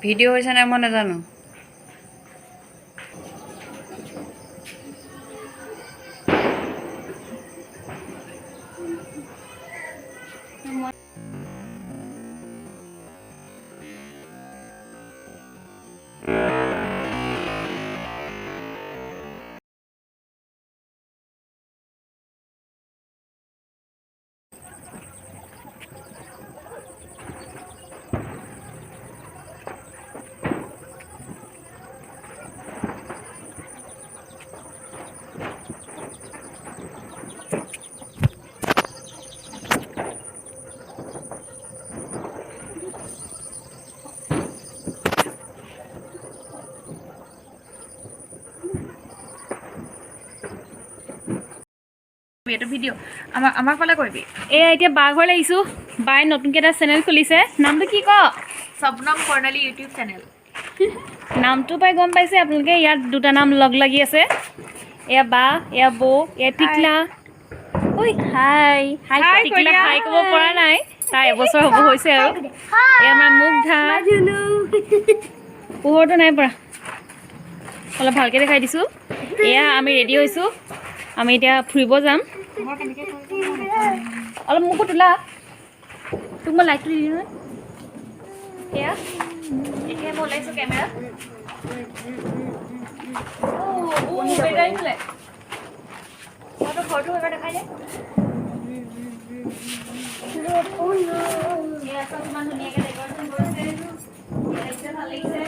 Video হৈছে নাই মই নাজানো। এটা ভিডিও আমাৰ ফালে কৰিবি। এতিয়া বা ঘৰ লাগিছো। বাই নতুনকৈ এটা চেনেল খুলিছে। নামটো কি ক? স্বপ্নম কৰ্ণালী ইউটিউব চেনেল। নামটো পাই গম পাইছে আপোনালোকে। ইয়াত দুটা নাম লগ লাগি আছে। এয়া বা, এয়া বৌ, এয়া টিকলা। ঐ হাই হাই টিকলা হাই ক'ব পৰা নাই। তাই এবছৰ হ'ব হৈছে আৰু। এয়া আমাৰ মুগ্ধা। পোহৰটো নাই পৰা, অলপ ভালকৈ দেখাই দিছোঁ। এয়া আমি ৰেডি হৈছোঁ। আমি এতিয়া ফুৰিব যাম। অলপ মোকো তোলা। তোক মই লাইটটো দি দিওঁ নহয়। এয়া এতিয়া মই ওলাইছোঁ কেমেৰা। ঘৰটো এবাৰ দেখাই দে। ইমান ধুনীয়াকৈ ডেকৰেশ্যন কৰিছে। ভাল লাগিছে।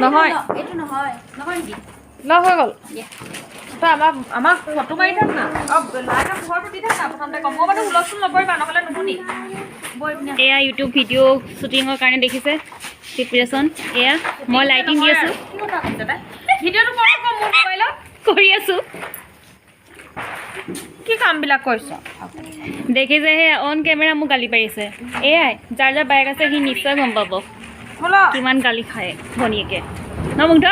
নহয় এইটো নহয় নহয় নেকি? লগ হৈ গ'ল। তই আমাক ফটো মাৰি থাক না। লাইটৰ পোহৰটো দি থাক না প্ৰথমতে কম। মই মানে হুলস্থুল নকৰিবা, নহ'লে নুশুনি। এয়া ইউটিউব ভিডিঅ' শ্বুটিঙৰ কাৰণে দেখিছে প্ৰিপেৰেশ্যন। এয়া মই লাইটিং দি আছোঁ। ভিডিঅ'টো মোৰ মোবাইলত কৰি আছোঁ। কি কামবিলাক কৰিছ? দেখিছে সেই অন কেমেৰা মোক গালি পাৰিছে। এয়াই যাৰ যাৰ বাইক আছে সি নিশ্চয় গম পাব কিমান গালি খায় ভনীয়েকে। ন মুগ্ধ,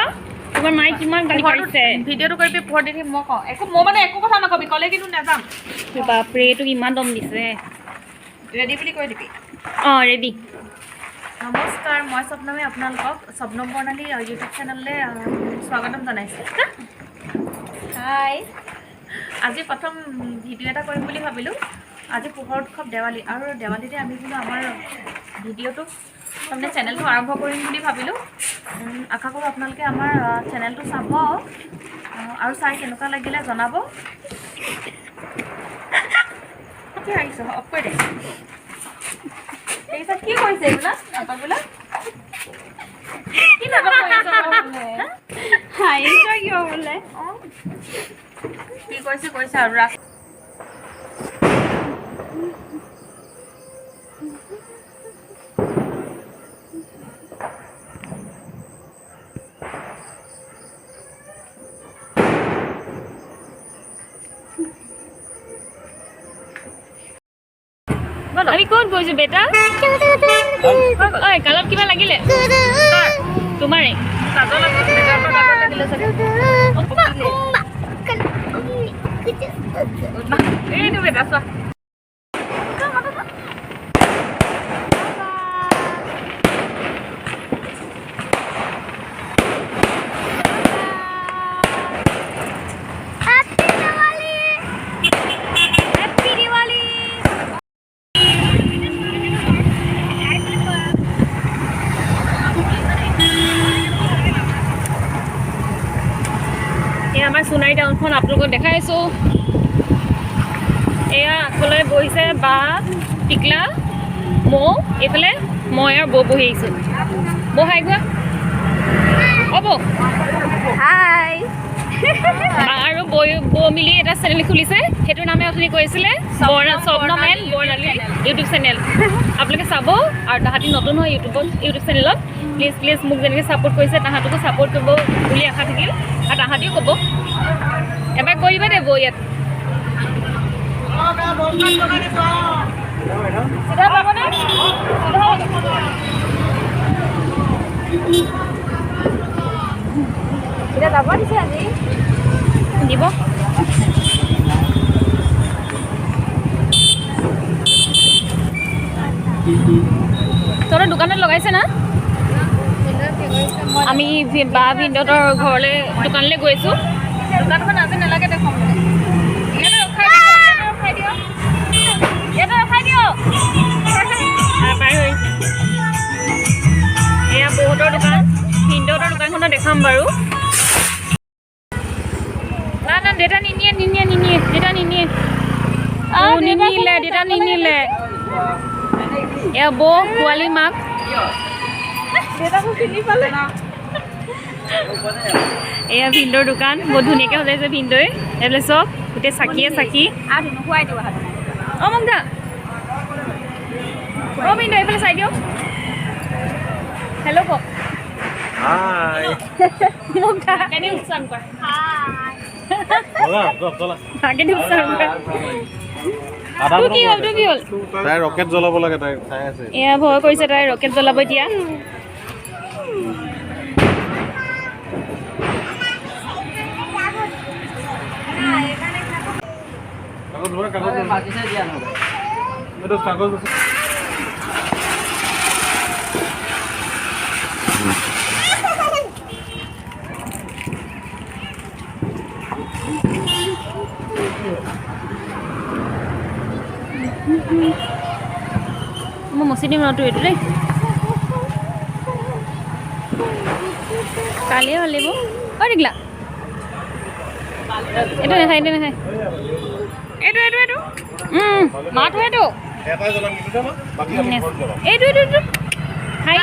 তোমাৰ মায়ে কিমান গালি পাৰিছে। ভিডিঅ'টো কৰিবি, পোহৰ দি মই কওঁ একো। মই মানে একো কথা নকবি, ক'লে কিন্তু নাযাম। বাপৰে এইটোক ইমান দম দিছে। ৰেডি বুলি কৈ দিবি। অঁ ৰেডি। নমস্কাৰ, মই স্বপ্নমে আপোনালোকক স্বপ্নম কৰ্ণালী ইউটিউব চেনেললৈ স্বাগতম জনাইছোঁ। হাই। আজি প্ৰথম ভিডিঅ' এটা কৰিম বুলি ভাবিলোঁ। আজি পোহৰ উৎসৱ দেৱালী, আৰু দেৱালীতে আমি বোলো আমাৰ ভিডিঅ'টো তাৰমানে চেনেলটো আৰম্ভ কৰিম বুলি ভাবিলোঁ। আশা কৰোঁ আপোনালোকে আমাৰ চেনেলটো চাব আৰু চাই কেনেকুৱা লাগিলে জনাব। কি আহিছ অফ কৰি দে। এইবিলাক কি কৰিছে এইবিলাক নাটকবিলাক? কি নাটক কৰি আছ বোলে? হাঁহিছ কিয় বোলে? অঁ কি কৰিছে আৰু ৰাখ। আমি ক'ত গৈছোঁ বেটা? ঐ কালত কিবা লাগিলে? তোমাৰে কাজল লাগিলে চাগে। এইটো বেটা চোৱা। আমাৰ সোণাৰী টাউনখন আপোনালোকক দেখাইছোঁ। এয়া আগফালে বহিছে বা, টিকলা, মৌ। এইফালে মই আৰু বৌ বহি আহিছোঁ। বৌ হাই কোৱা। হ'ব হাই। বা আৰু বৌ মিলি এটা চেনেল খুলিছে। সেইটোৰ নামে আপুনি কৈছিলে স্বপ্নম এণ্ড বৰ্ণালী ইউটিউব চেনেল। আপোনালোকে চাব। আৰু তাহাঁতি নতুন হয় ইউটিউব চেনেলত। প্লিজ মোক যেনেকৈ ছাপোৰ্ট কৰিছে তাহাঁতকো ছাপোৰ্ট কৰিব বুলি আশা থাকিল। আৰু তাহাঁতিও ক'ব। এবাৰ কৈ দিবা দে বৌ ইয়াত। চিধা পাবনে? এতিয়া যাব দিছে আজি দিব তহঁতৰ দোকানত লগাইছে না আমি বা ভিনদেউহঁতৰ ঘৰলৈ দোকানলৈ গৈছোঁ দোকানখন আজি নালাগে দেখোন ইয়াতে ৰখাই দিয়ক ইয়াতে ৰখাই দিয়ক পাৰ হৈছে এয়া বহুতৰ দোকান ভিনদেউহঁতৰ দোকানখনত দেখাম বাৰু না না দেউতা নিনিয়ে দেউতা নিনিয়ে দেউতা নিনিলে এয়া বৌ পোৱালি মাক দেউতাকো চিনি পালে এয়া ভিনদেউৰ দোকান বহুত ধুনীয়াকৈ সজাইছে ভিনদেউৱে এইফালে চব গোটেই চাকিয়ে চাকি আৰু নোখোৱাই দিওঁ অঁ মোক দা অঁ ভিনদেউ এইফালে চাই দিয়ক হেল্ল' কওক মোক দা কেনে উচ্চাৰণ কৰা কেনে উচ্চাৰণ কৰা তোৰ কি হ'ল তাই ৰকেট জ্বলাব লাগে তাই চাই আছে এয়া ভয় কৰিছে তাই ৰকেট জ্বলাব এতিয়া মই মচি দিম ৰটো এইটো দেই কালিয়ে ভাল লাগিব ঐ দেখিলা এইটো নাখায় এইটো মাটো এইটো এইটো খাই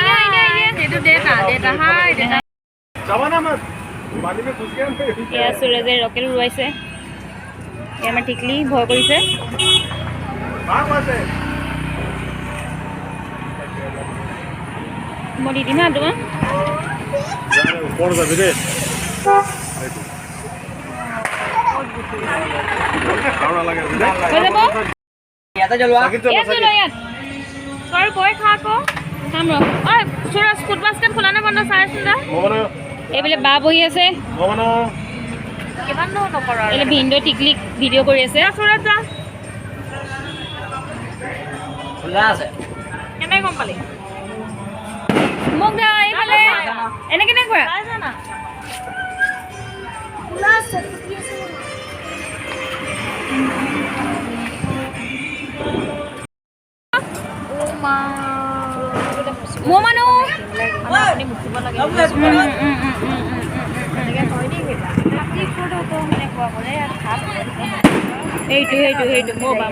এইটো দেউতা হাই দেউতা এয়া সুৰেজে ৰকেট উৰুৱাইছে এয়া আমাৰ টিকলি ভয় কৰিছে মই দি দিম হা তোমাক ওপৰ যাবি দেই হৈ যাব ইয়াত তই গৈ খা আকৌ খাম ৰ ঐ সুৰজ ফুড বাস্কেট খোলা নে বন্ধ চাই আছো যা এইফালে বা বহি আছে কিমান নকৰ এইফালে ভিনদেউ টিকলিক ভিডিঅ' কৰি আছে সুৰজ যা খোলা আছে কেনেকৈ গম পালি মোক দা এইফালে এনে কেনে কৰা মোৰ মানুহ এইটো মোৰ বা